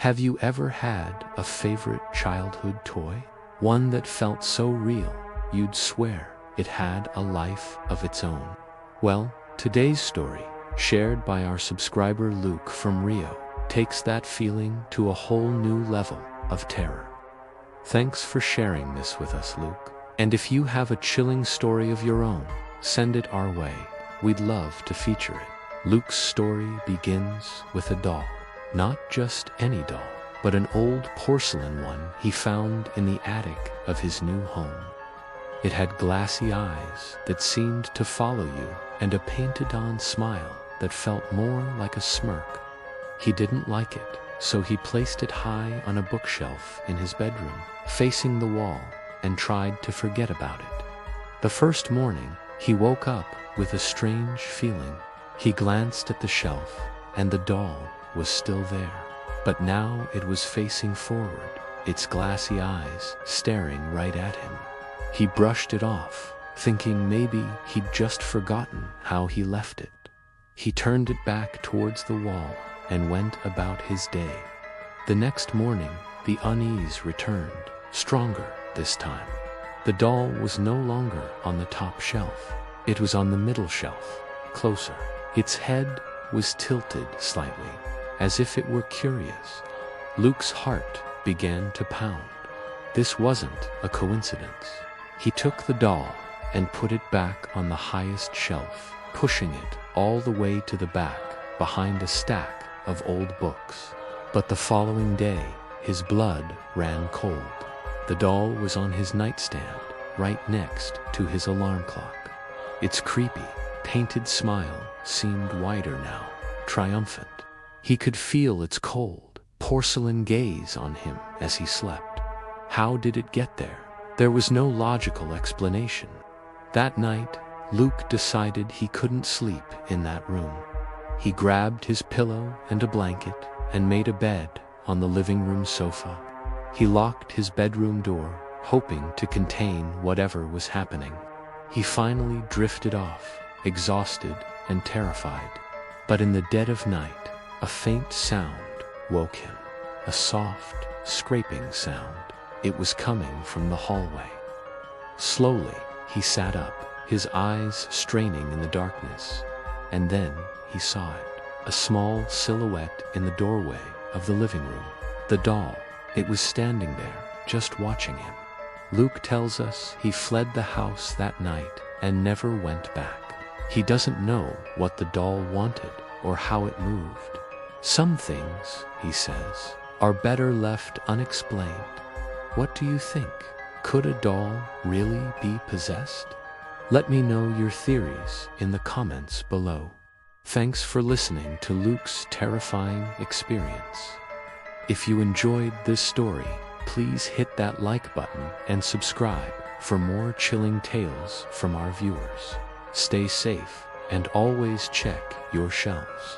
Have you ever had a favorite childhood toy? One that felt so real, you'd swear it had a life of its own. Well, today's story, shared by our subscriber Luke from Rio, takes that feeling to a whole new level of terror. Thanks for sharing this with us, Luke. And if you have a chilling story of your own, send it our way. We'd love to feature it. Luke's story begins with a doll. Not just any doll, but an old porcelain one he found in the attic of his new home. It had glassy eyes that seemed to follow you and a painted-on smile that felt more like a smirk. He didn't like it, so he placed it high on a bookshelf in his bedroom, facing the wall, and tried to forget about it. The first morning, he woke up with a strange feeling. He glanced at the shelf, and the doll was still there. But now it was facing forward, its glassy eyes staring right at him. He brushed it off, thinking maybe he'd just forgotten how he left it. He turned it back towards the wall and went about his day. The next morning, the unease returned, stronger this time. The doll was no longer on the top shelf. It was on the middle shelf, closer. Its head was tilted slightly, as if it were curious. Luke's heart began to pound. This wasn't a coincidence. He took the doll and put it back on the highest shelf, pushing it all the way to the back, behind a stack of old books. But the following day, his blood ran cold. The doll was on his nightstand, right next to his alarm clock. Its creepy, painted smile seemed wider now, triumphant. He could feel its cold, porcelain gaze on him as he slept. How did it get there? There was no logical explanation. That night, Luke decided he couldn't sleep in that room. He grabbed his pillow and a blanket and made a bed on the living room sofa. He locked his bedroom door, hoping to contain whatever was happening. He finally drifted off, exhausted and terrified. But in the dead of night, a faint sound woke him, a soft, scraping sound. It was coming from the hallway. Slowly, he sat up, his eyes straining in the darkness, and then he saw it, a small silhouette in the doorway of the living room. The doll, it was standing there, just watching him. Luke tells us he fled the house that night and never went back. He doesn't know what the doll wanted or how it moved. Some things, he says, are better left unexplained. What do you think? Could a doll really be possessed? Let me know your theories in the comments below. Thanks for listening to Luke's terrifying experience. If you enjoyed this story, please hit that like button and subscribe for more chilling tales from our viewers. Stay safe and always check your shelves.